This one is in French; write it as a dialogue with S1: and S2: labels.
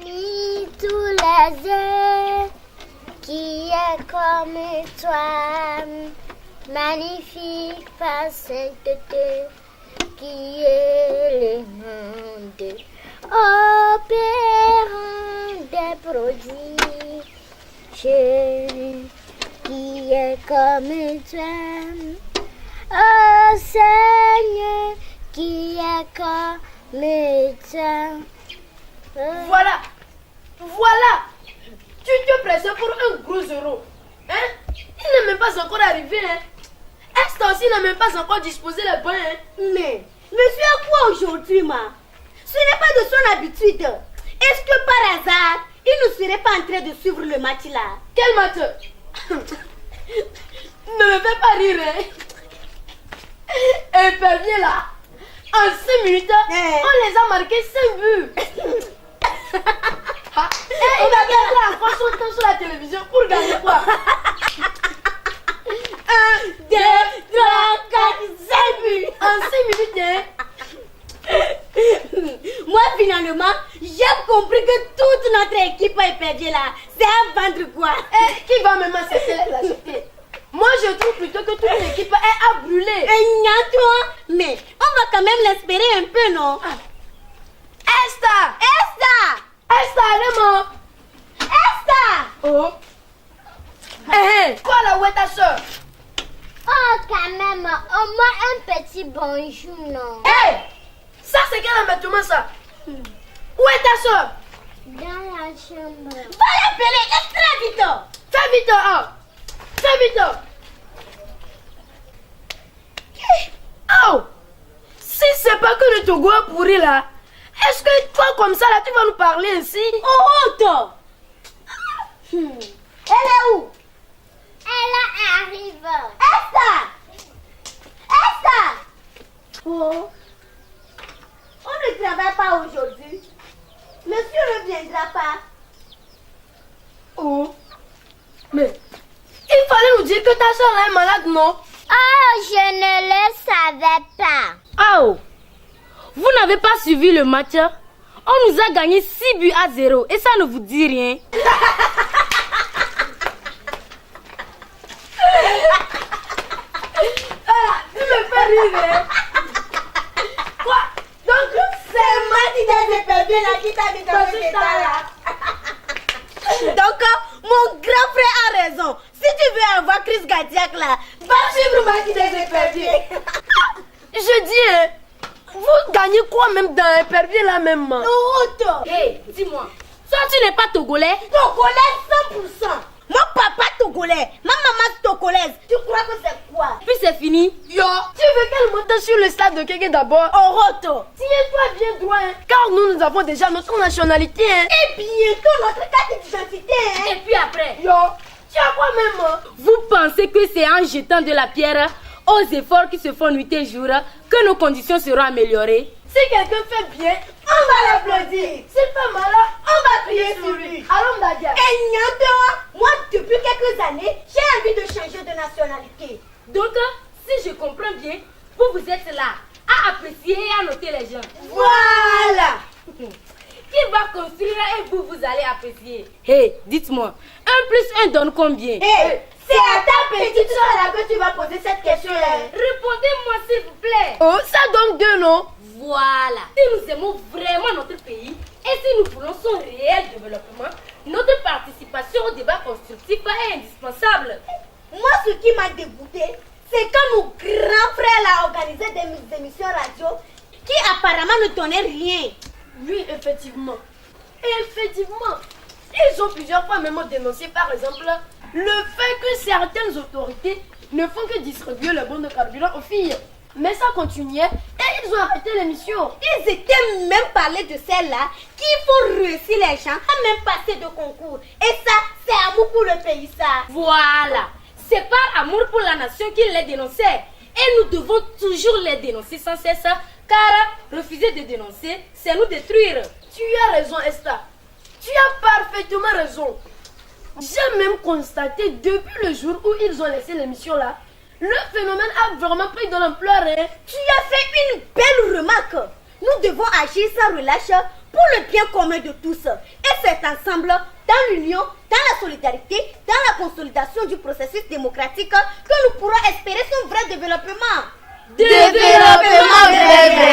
S1: Parmi tous les œufs, qui est comme toi, magnifique face de Dieu, qui est le monde, opérant des prodiges, qui est comme toi, oh Seigneur, qui est comme toi.
S2: Voilà. Tu te presses pour un gros euro. Hein? Il n'est même pas encore arrivé. Hein? Est-ce aussi n'a même pas encore disposé les bains. Hein?
S3: Mais, monsieur, à quoi aujourd'hui, ma? Ce n'est pas de son habitude. Est-ce que par hasard, il ne serait pas en train de suivre le match là?
S2: Quel match? Ne me fais pas rire. Hein? Et Pervier là, en 5 minutes, on les a marqués 5 buts. Et il a gagné encore son temps sur la télévision pour gagner quoi?
S3: 1, 2, 3, 4, 5 buts.
S2: En 5 minutes, hein?
S3: Moi, finalement, j'ai compris que toute notre équipe est perdue là. C'est à vendre quoi?
S2: Qui va même l'acheter? Moi, je trouve plutôt que toute l'équipe est à brûler.
S3: Et toi, mais on va quand même l'espérer un peu, non?
S2: Esther, elle est morte.
S3: Esther!
S2: Oh. Quoi là, où est ta soeur?
S1: Oh, quand même, au moins un petit bonjour, non?
S2: Ça c'est quel embêtement ça? Où est ta soeur?
S1: Dans la chambre.
S3: Va l'appeler extra vite!
S2: Fais vite, hein. Fais vite. Oh! Si c'est pas que le Togo est pourri là, est-ce que toi comme ça là tu vas nous parler ainsi?
S3: Oh, Otto! Elle est où?
S1: Elle arrive.
S3: Esther! Oh! On ne travaille pas aujourd'hui. Monsieur ne viendra pas.
S2: Oh! Mais il fallait nous dire que ta soeur est malade, non?
S1: Oh, je ne le savais pas.
S4: Oh! Vous n'avez pas suivi le match? On nous a gagné 6 buts à 0 et ça ne vous dit rien.
S2: Tu me fais rire, hein? Quoi? Donc
S3: C'est moi qui t'ai perdu là, qui t'a mis dans cet état-là. Donc, mon grand frère a raison. Si tu veux avoir crise cardiaque là, va suivre moi qui t'ai perdu.
S2: je dis, hein, vous gagnez quoi même dans un pervier là même?
S3: Otto!
S4: Hey, dis-moi, toi tu n'es pas togolais?
S3: Togolais 100%. Mon papa togolais, ma maman togolaise. Tu crois que c'est quoi?
S4: Puis c'est fini.
S2: Yo, tu veux qu'elle monte sur le stade de Kéké d'abord?
S3: Oh, Otto!
S2: Tiens-toi bien droit, hein, car nous avons déjà notre nationalité. Hein.
S3: Et bientôt notre carte d'identité.
S4: Et puis après,
S2: Yo, tu as quoi même? Hein?
S4: vous pensez que c'est en jetant de la pierre aux efforts qui se font nuit et jour que nos conditions seront améliorées?
S2: Si quelqu'un fait bien,
S3: On va l'applaudir.
S2: s'il fait malade,
S3: On va prier sur lui.
S2: allons Dadia.
S3: Et Nyanto, moi depuis quelques années, j'ai envie de changer de nationalité.
S4: Donc, si je comprends bien, vous êtes là à apprécier et à noter les gens.
S3: Voilà.
S4: Qui va construire et vous allez apprécier? Hey, dites-moi, 1 plus 1 donne combien?
S3: Hey, c'est à ta petite soeur là que tu vas poser cette question-là.
S4: Répondez-moi s'il vous plaît.
S2: Oh, ça donne 2, non?
S4: Voilà. Si nous aimons vraiment notre pays et si nous voulons son réel développement, notre participation au débat constructif est indispensable.
S3: Moi, ce qui m'a dégoûté, c'est quand nos grands frères là organisaient des émissions radio qui apparemment ne donnaient rien.
S2: Oui, effectivement. Ils ont plusieurs fois même dénoncé, par exemple, le fait que certaines autorités ne font que distribuer le bon de carburant aux filles. Mais ça continuait et ils ont arrêté l'émission.
S3: Ils étaient même parlé de celles-là qui font réussir les gens à même passer de concours. Et ça, c'est amour pour le pays, ça.
S4: Voilà. C'est par amour pour la nation qu'ils les dénonçaient. Et nous devons toujours les dénoncer sans cesse, car refuser de dénoncer, c'est nous détruire.
S2: Tu as raison, Esther. Tu as parfaitement raison. J'ai même constaté depuis le jour où ils ont laissé l'émission là, le phénomène a vraiment pris de l'ampleur. Hein?
S3: Tu as fait une belle remarque. nous devons agir sans relâche pour le bien commun de tous. Et c'est ensemble, dans l'union, dans la solidarité, dans la consolidation du processus démocratique que nous pourrons espérer son vrai développement.
S4: Développement vrai.